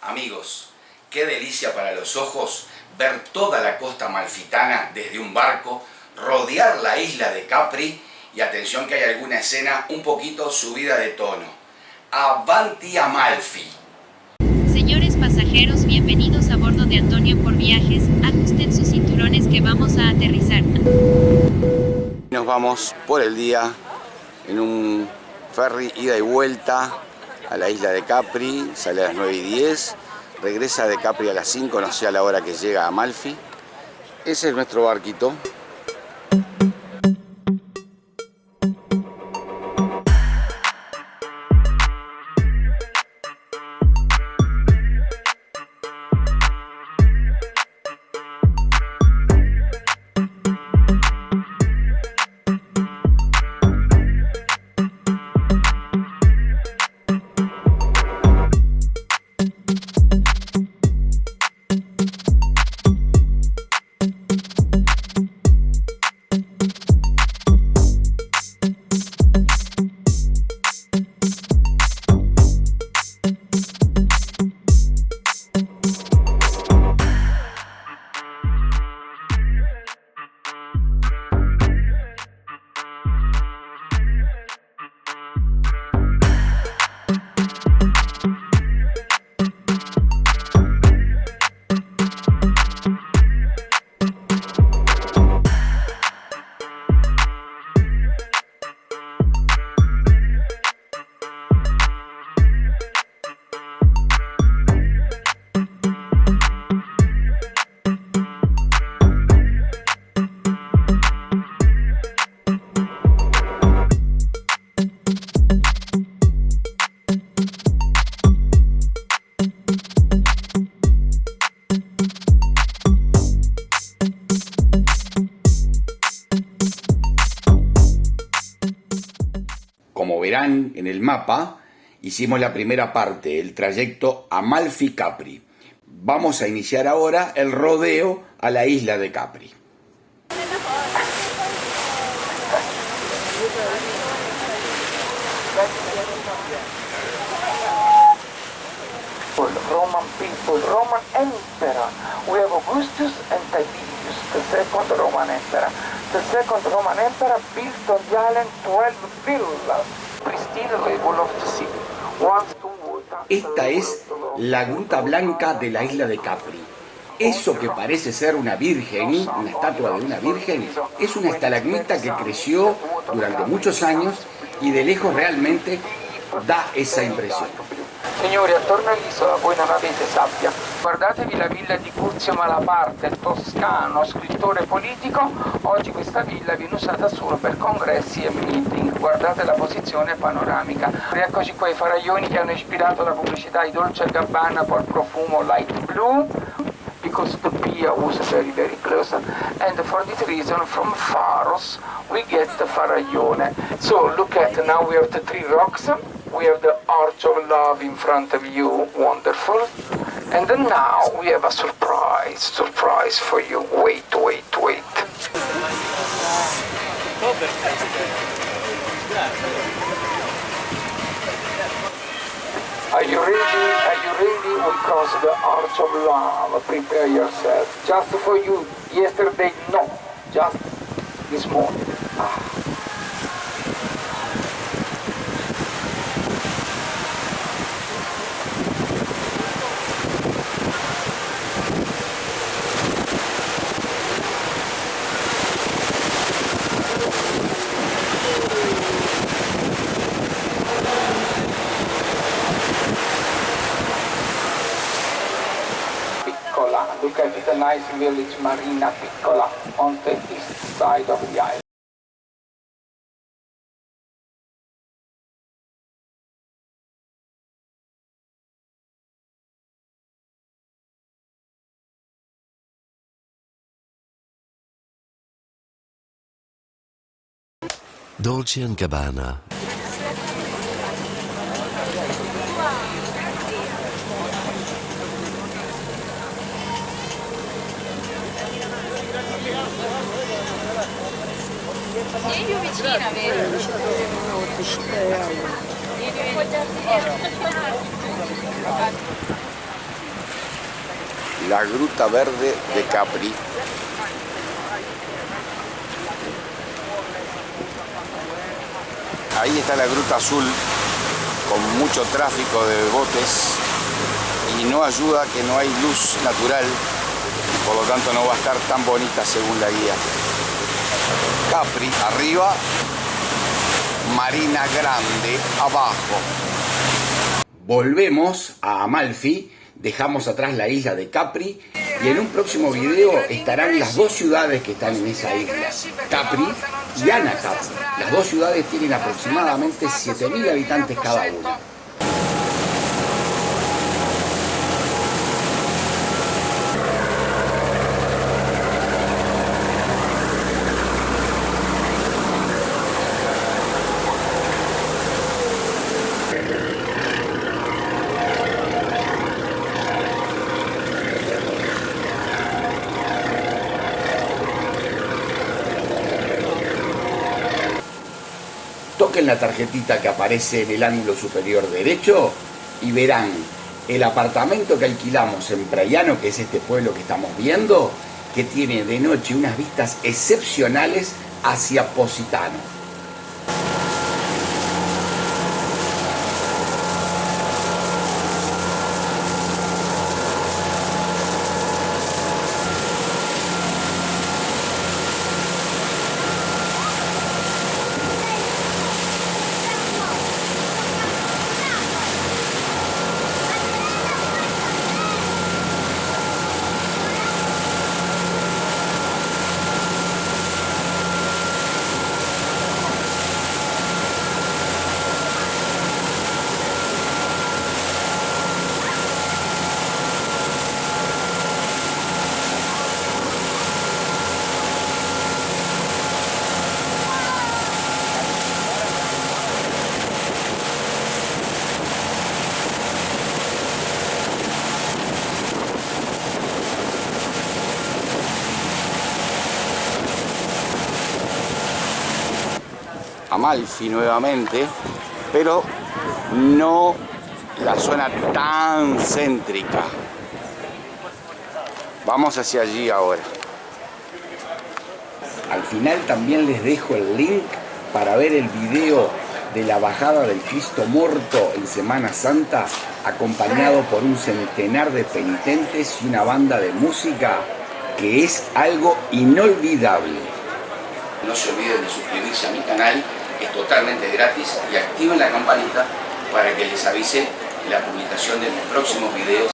Amigos, qué delicia para los ojos ver toda la costa amalfitana desde un barco, rodear la isla de Capri y atención que hay alguna escena un poquito subida de tono. ¡Avanti Amalfi! Señores pasajeros, bienvenidos a bordo de Antonio por Viajes. Ajusten sus cinturones que vamos a aterrizar. Nos vamos por el día en un ferry ida y vuelta a la isla de Capri, sale a las 9:10, regresa de Capri a las 5, no sé a la hora que llega a Amalfi. Ese es nuestro barquito. Como verán en el mapa, hicimos la primera parte, el trayecto Amalfi-Capri. Vamos a iniciar ahora el rodeo a la isla de Capri. Roman people, Roman emperor. We have Augustus and Tiberius, the second Roman emperor. The second Roman emperor built on the island 12 villas. Pristine level of the city. Esta es la Gruta Blanca de la isla de Capri. Eso que parece ser una virgen, una estatua de una virgen, es una estalagmita que creció durante muchos años y de lejos realmente da esa impresión. Signori, attorno all'isola voi non avete sabbia. Guardatevi la villa di Curzio Malaparte, toscano, scrittore politico. Oggi questa villa viene usata solo per congressi e meeting. Guardate la posizione panoramica. Eccoci qua i faraglioni che hanno ispirato la pubblicità di Dolce & Gabbana col profumo light blue, because the pier was very close. And for this reason, from Faros, we get the Faraglione. So look at, now we have the three rocks. We have the Arch of Love in front of you, wonderful. And then now we have a surprise for you. Wait. Are you ready? We cross the Arch of Love. Prepare yourself. Just for you. Yesterday, no. Just this morning. Look at the nice village Marina Piccola on the east side of the island. Dolce & Gabbana. Vieni più vicina, vedi? Devi appoggiarti dietro. La Gruta Verde de Capri. Ahí está la Gruta Azul, con mucho tráfico de botes, y no ayuda que no hay luz natural, por lo tanto no va a estar tan bonita según la guía. Capri arriba, Marina Grande abajo. Volvemos a Amalfi, dejamos atrás la isla de Capri y en un próximo video estarán las dos ciudades que están en esa isla, Capri y Anacapri. Las dos ciudades tienen aproximadamente 7.000 habitantes cada una. Toquen la tarjetita que aparece en el ángulo superior derecho y verán el apartamento que alquilamos en Praiano, que es este pueblo que estamos viendo, que tiene de noche unas vistas excepcionales hacia Positano. Amalfi nuevamente, pero no la zona tan céntrica. Vamos hacia allí ahora. Al final también les dejo el link para ver el video de la bajada del Cristo Muerto en Semana Santa, acompañado por un centenar de penitentes y una banda de música que es algo inolvidable. No se olviden de suscribirse a mi canal, es totalmente gratis, y activen la campanita para que les avise la publicación de mis próximos videos